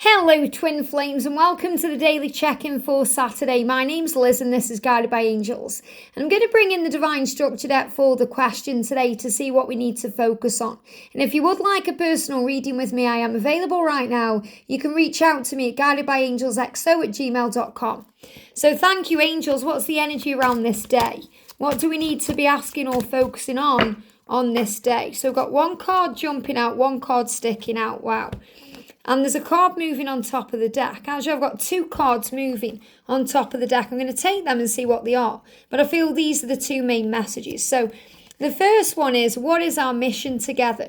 Hello Twin Flames and welcome to the daily check-in for Saturday. My name's Liz and this is Guided by Angels. And I'm going to bring in the Divine Structure deck for the question today to see what we need to focus on. And if you would like a personal reading with me, I am available right now. You can reach out to me at guidedbyangelsxo@gmail.com. So thank you angels. What's the energy around this day? What do we need to be asking or focusing on this day? So I've got one card jumping out, one card sticking out. Wow. And there's a card moving on top of the deck. Actually, I've got two cards moving on top of the deck. I'm going to take them and see what they are. But I feel these are the two main messages. So the first one is, what is our mission together?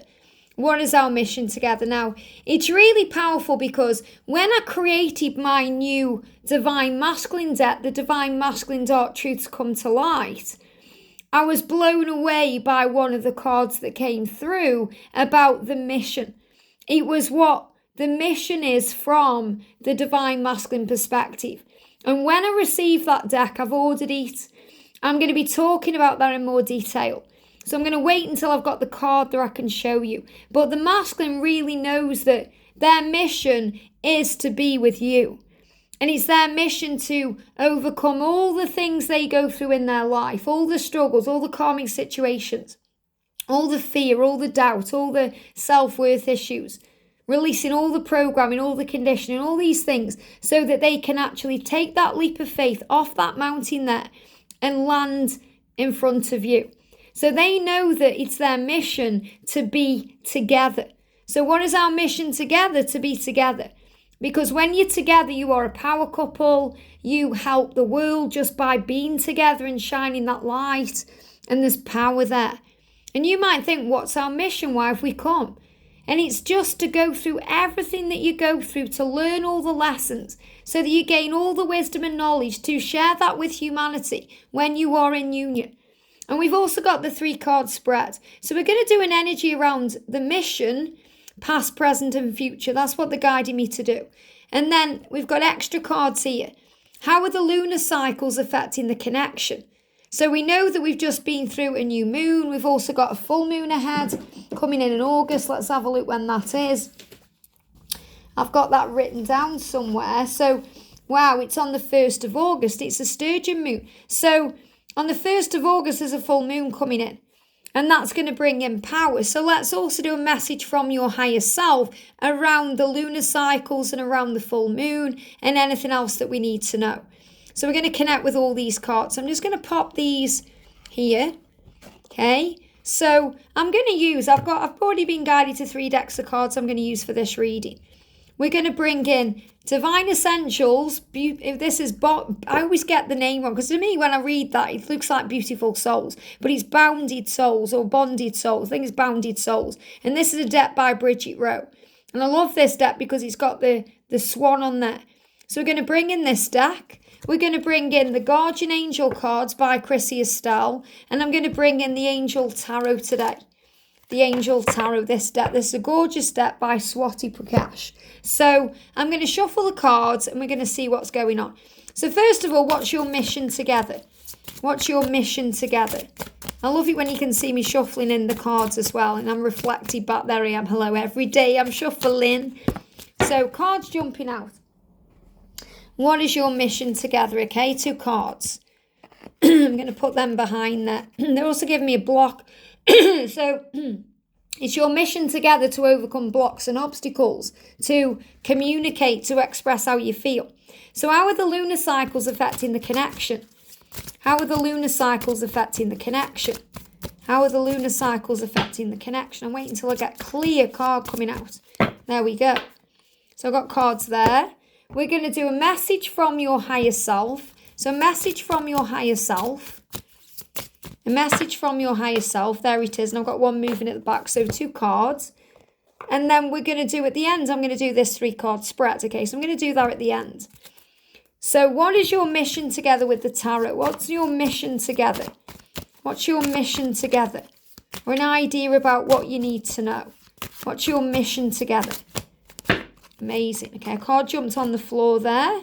What is our mission together? Now, it's really powerful because when I created my new Divine Masculine deck, the Divine Masculine Dark Truths Come to Light, I was blown away by one of the cards that came through about the mission. It was what the mission is from the Divine Masculine perspective. And when I receive that deck, I've ordered it. I'm going to be talking about that in more detail. So I'm going to wait until I've got the card that I can show you. But the Masculine really knows that their mission is to be with you. And it's their mission to overcome all the things they go through in their life, all the struggles, all the karmic situations, all the fear, all the doubt, all the self-worth issues. Releasing all the programming, all the conditioning, all these things so that they can actually take that leap of faith off that mountain there and land in front of you. So they know that it's their mission to be together. So what is our mission together? To be together. Because when you're together, you are a power couple. You help the world just by being together and shining that light. And there's power there. And you might think, what's our mission? Why have we come? And it's just to go through everything that you go through, to learn all the lessons, so that you gain all the wisdom and knowledge to share that with humanity when you are in union. And we've also got the 3-card spread. So we're going to do an energy around the mission, past, present and future. That's what they're guiding me to do. And then we've got extra cards here. How are the lunar cycles affecting the connection? So we know that we've just been through a new moon. We've also got a full moon ahead coming in August. Let's have a look when that is. I've got that written down somewhere. So, wow, it's on the 1st of August. It's a sturgeon moon. So on the 1st of August, there's a full moon coming in. And that's going to bring in power. So let's also do a message from your higher self around the lunar cycles and around the full moon and anything else that we need to know. So we're going to connect with all these cards. I'm just going to pop these here. Okay. So I'm going to use, I've already been guided to 3 decks of cards I'm going to use for this reading. We're going to bring in Divine Essentials. If this is, I always get the name wrong because to me when I read that it looks like Beautiful Souls, but it's Bounded Souls or Bonded Souls. I think it's Bounded Souls. And this is a deck by Bridget. And I love this deck because it's got the swan on there. So we're going to bring in this deck. We're going to bring in the Guardian Angel cards by Chrissie Astell. And I'm going to bring in the Angel Tarot today. The Angel Tarot, this deck. This is a gorgeous deck by Swati Prakash. So I'm going to shuffle the cards and we're going to see what's going on. So first of all, what's your mission together? What's your mission together? I love it when you can see me shuffling in the cards as well. And I'm reflected back. There I am. Hello, every day I'm shuffling. So cards jumping out. What is your mission together? Okay, 2 cards. I'm going to put them behind there. They're also giving me a block. So it's your mission together to overcome blocks and obstacles, to communicate, to express how you feel. So how are the lunar cycles affecting the connection? How are the lunar cycles affecting the connection? How are the lunar cycles affecting the connection? I'm waiting until I get clear card coming out. There we go. So I've got cards there. We're going to do a message from your higher self. So a message from your higher self. A message from your higher self. There it is. And I've got one moving at the back. So 2 cards. And then we're going to do at the end, I'm going to do this 3-card spread. Okay, so I'm going to do that at the end. So what is your mission together with the tarot? What's your mission together? What's your mission together? Or an idea about what you need to know. What's your mission together? Amazing. Okay, a card jumped on the floor there.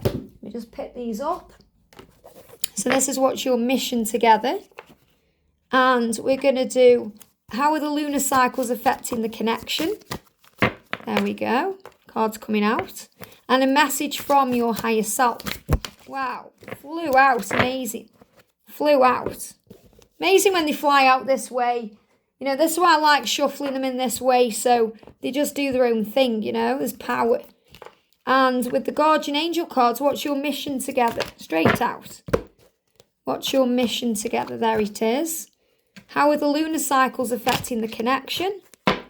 Let me just pick these up. So this is what's your mission together. And we're going to do, how are the lunar cycles affecting the connection? There we go. Cards coming out. And a message from your higher self. Wow. Flew out. Amazing. Flew out. Amazing when they fly out this way. You know, this is why I like shuffling them in this way. So they just do their own thing, you know. There's power. And with the Guardian Angel cards, what's your mission together? Straight out. What's your mission together? There it is. How are the lunar cycles affecting the connection?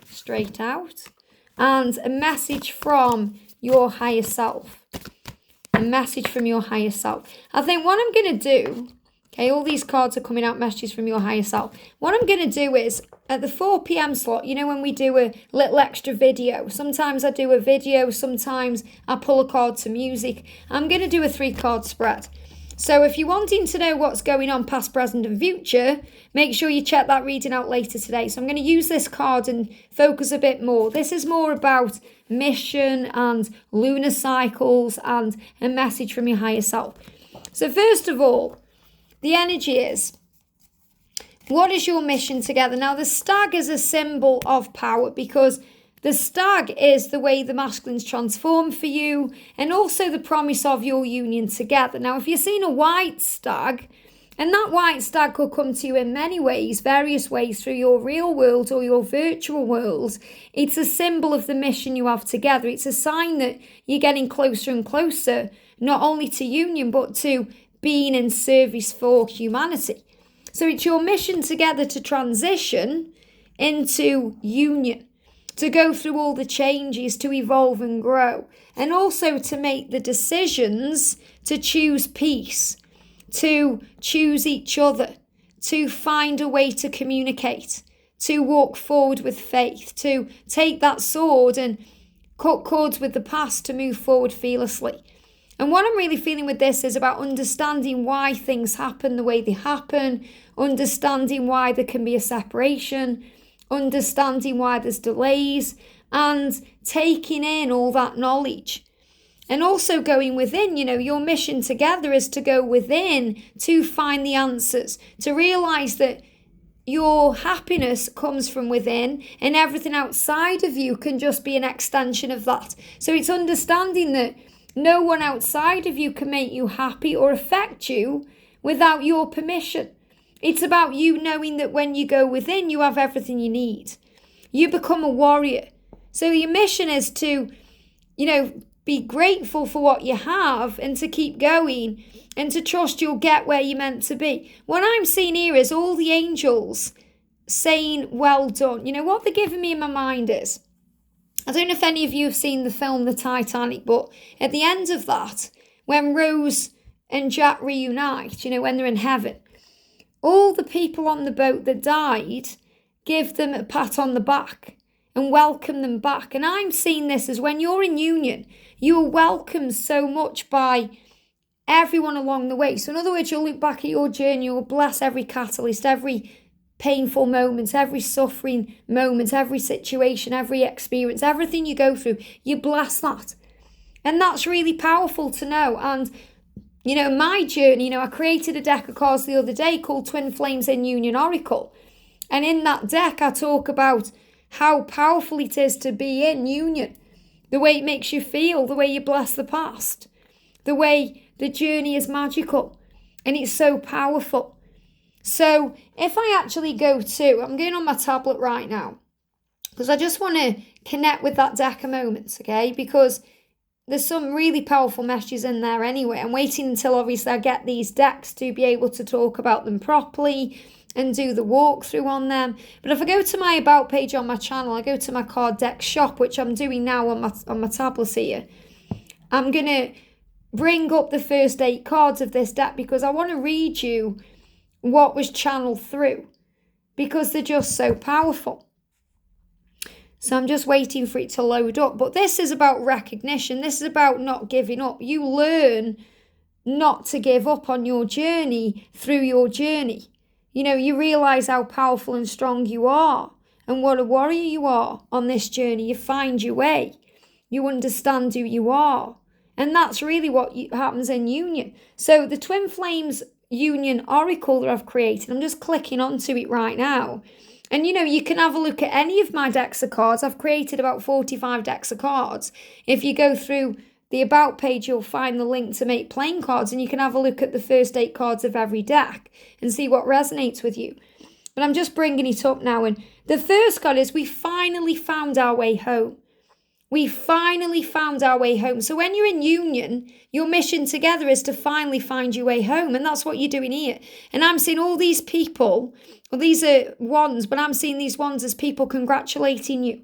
Straight out. And a message from your higher self. A message from your higher self. I think what I'm going to do, okay, all these cards are coming out, messages from your higher self. What I'm going to do is, at the 4 p.m. slot, you know, when we do a little extra video, sometimes I do a video, sometimes I pull a card to music. I'm going to do a 3-card spread. So if you're wanting to know what's going on past, present and future, make sure you check that reading out later today. So I'm going to use this card and focus a bit more. This is more about mission and lunar cycles and a message from your higher self. So first of all, the energy is, what is your mission together? Now, the stag is a symbol of power because the stag is the way the masculines transform for you and also the promise of your union together. Now, if you're seeing a white stag, and that white stag could come to you in many ways, various ways through your real world or your virtual world, it's a symbol of the mission you have together. It's a sign that you're getting closer and closer, not only to union, but to being in service for humanity. So it's your mission together to transition into union, to go through all the changes, to evolve and grow, and also to make the decisions to choose peace, to choose each other, to find a way to communicate, to walk forward with faith, to take that sword and cut cords with the past to move forward fearlessly. And what I'm really feeling with this is about understanding why things happen the way they happen, understanding why there can be a separation, understanding why there's delays, and taking in all that knowledge. And also going within, you know, your mission together is to go within to find the answers, to realise that your happiness comes from within and everything outside of you can just be an extension of that. So it's understanding that no one outside of you can make you happy or affect you without your permission. It's about you knowing that when you go within, you have everything you need. You become a warrior. So your mission is to, you know, be grateful for what you have and to keep going and to trust you'll get where you're meant to be. What I'm seeing here is all the angels saying, well done. You know, what they're giving me in my mind is, I don't know if any of you have seen the film The Titanic, but at the end of that, when Rose and Jack reunite, you know, when they're in heaven, all the people on the boat that died give them a pat on the back and welcome them back. And I'm seeing this as when you're in union, you are welcomed so much by everyone along the way. So in other words, you'll look back at your journey, you'll bless every catalyst, every painful moments, every suffering moment, every situation, every experience, everything you go through, you bless that. And that's really powerful to know. And, you know, my journey, you know, I created a deck of cards the other day called Twin Flames in Union Oracle. And in that deck, I talk about how powerful it is to be in union, the way it makes you feel, the way you bless the past, the way the journey is magical. And it's so powerful. So if I actually go to, I'm going on my tablet right now, because I just want to connect with that deck a moment, okay? Because there's some really powerful messages in there anyway. I'm waiting until obviously I get these decks to be able to talk about them properly and do the walkthrough on them. But if I go to my about page on my channel, I go to my card deck shop, which I'm doing now on my tablet here. I'm going to bring up the first 8 cards of this deck because I want to read you what was channeled through, because they're just so powerful. So I'm just waiting for it to load up. But this is about recognition. This is about not giving up. You learn not to give up on your journey through your journey. You know, you realise how powerful and strong you are and what a warrior you are on this journey. You find your way. You understand who you are. And that's really what happens in union. So the Twin Flames Union Oracle that I've created, I'm just clicking onto it right now. And, you can have a look at any of my decks of cards. I've created about 45 decks of cards. If you go through the About page, you'll find the link to make playing cards, and you can have a look at the first 8 cards of every deck and see what resonates with you. But I'm just bringing it up now. And the first card is we finally found our way home. We finally found our way home. So when you're in union, your mission together is to finally find your way home. And that's what you're doing here. And I'm seeing all these people, well, these are ones, but I'm seeing these ones as people congratulating you.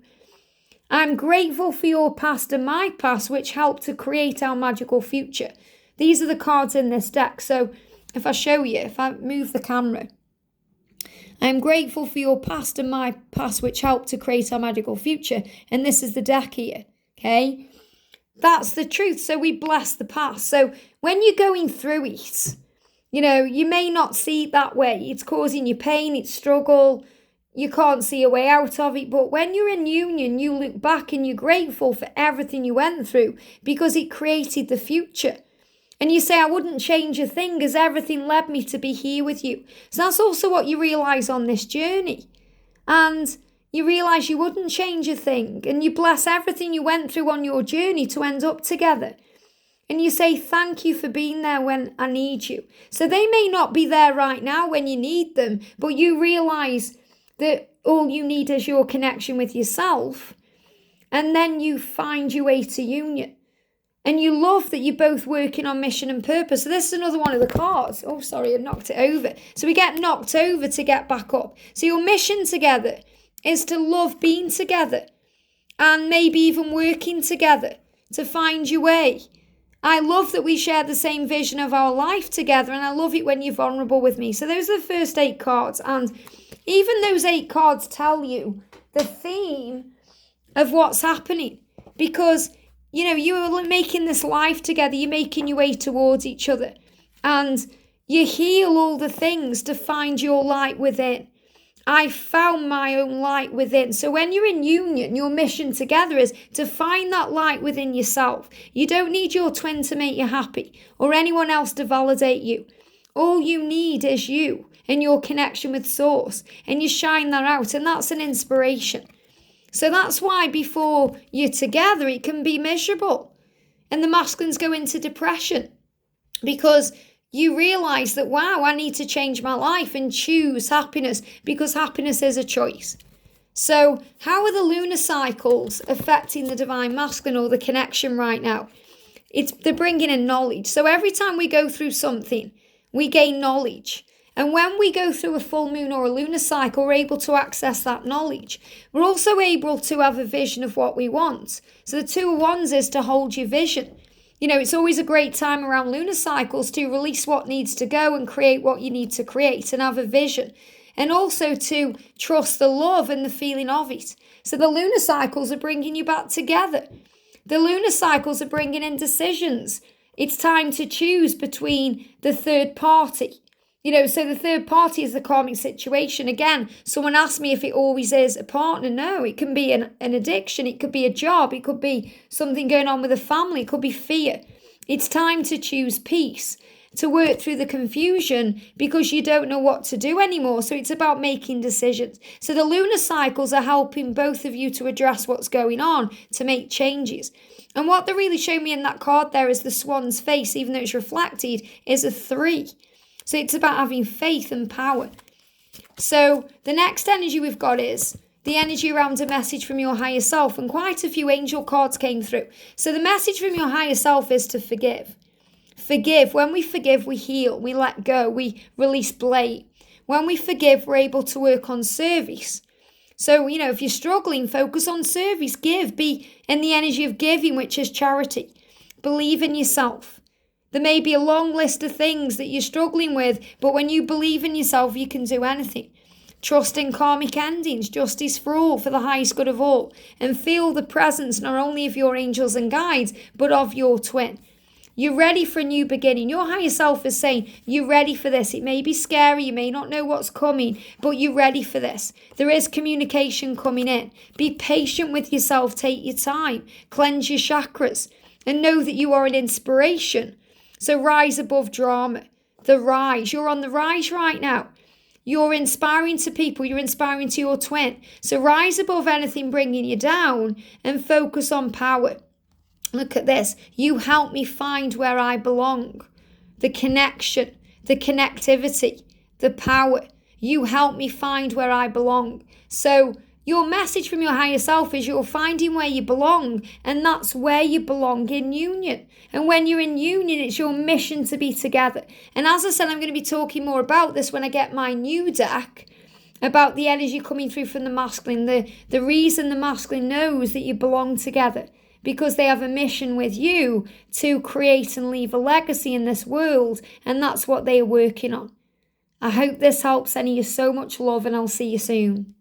I'm grateful for your past and my past, which helped to create our magical future. These are the cards in this deck. So if I show you, if I move the camera, I'm grateful for your past and my past, which helped to create our magical future. And this is the deck here, okay? That's the truth. So we bless the past. So when you're going through it, you may not see it that way. It's causing you pain, it's struggle. You can't see a way out of it. But when you're in union, you look back and you're grateful for everything you went through because it created the future. And you say, I wouldn't change a thing as everything led me to be here with you. So that's also what you realise on this journey. And you realise you wouldn't change a thing. And you bless everything you went through on your journey to end up together. And you say, thank you for being there when I need you. So they may not be there right now when you need them, but you realise that all you need is your connection with yourself. And then you find your way to union. And you love that you're both working on mission and purpose. So this is another one of the cards. Oh, sorry, I knocked it over. So we get knocked over to get back up. So your mission together is to love being together. And maybe even working together to find your way. I love that we share the same vision of our life together. And I love it when you're vulnerable with me. So those are the first 8 cards. And even those 8 cards tell you the theme of what's happening. Because you're making this life together. You're making your way towards each other. And you heal all the things to find your light within. I found my own light within. So when you're in union, your mission together is to find that light within yourself. You don't need your twin to make you happy or anyone else to validate you. All you need is you and your connection with Source. And you shine that out. And that's an inspiration. So that's why before you're together, it can be miserable. And the masculines go into depression because you realise that, wow, I need to change my life and choose happiness because happiness is a choice. So how are the lunar cycles affecting the divine masculine or the connection right now? They're bringing in knowledge. So every time we go through something, we gain knowledge. And when we go through a full moon or a lunar cycle, we're able to access that knowledge. We're also able to have a vision of what we want. So the 2 of Wands is to hold your vision. It's always a great time around lunar cycles to release what needs to go and create what you need to create and have a vision. And also to trust the love and the feeling of it. So the lunar cycles are bringing you back together. The lunar cycles are bringing in decisions. It's time to choose between the third party. So the third party is the karmic situation. Again, someone asked me if it always is a partner. No, it can be an addiction. It could be a job. It could be something going on with a family. It could be fear. It's time to choose peace, to work through the confusion because you don't know what to do anymore. So it's about making decisions. So the lunar cycles are helping both of you to address what's going on, to make changes. And what they really show me in that card there is the swan's face, even though it's reflected, is a 3. So it's about having faith and power. So the next energy we've got is the energy around a message from your higher self. And quite a few angel cards came through. So the message from your higher self is to forgive. Forgive. When we forgive, we heal. We let go. We release blame. When we forgive, we're able to work on service. So, if you're struggling, focus on service. Give. Be in the energy of giving, which is charity. Believe in yourself. There may be a long list of things that you're struggling with, but when you believe in yourself, you can do anything. Trust in karmic endings, justice for all, for the highest good of all, and feel the presence not only of your angels and guides, but of your twin. You're ready for a new beginning. Your higher self is saying, you're ready for this. It may be scary, you may not know what's coming, but you're ready for this. There is communication coming in. Be patient with yourself, take your time, cleanse your chakras, and know that you are an inspiration. So rise above drama. The rise. You're on the rise right now. You're inspiring to people. You're inspiring to your twin. So rise above anything bringing you down and focus on power. Look at this. You help me find where I belong. The connection, the connectivity, the power. You help me find where I belong. So your message from your higher self is you're finding where you belong, and that's where you belong, in union. And when you're in union, it's your mission to be together. And as I said, I'm going to be talking more about this when I get my new deck, about the energy coming through from the masculine, the reason the masculine knows that you belong together, because they have a mission with you to create and leave a legacy in this world, and that's what they are working on. I hope this helps. Sending you so much love, and I'll see you soon.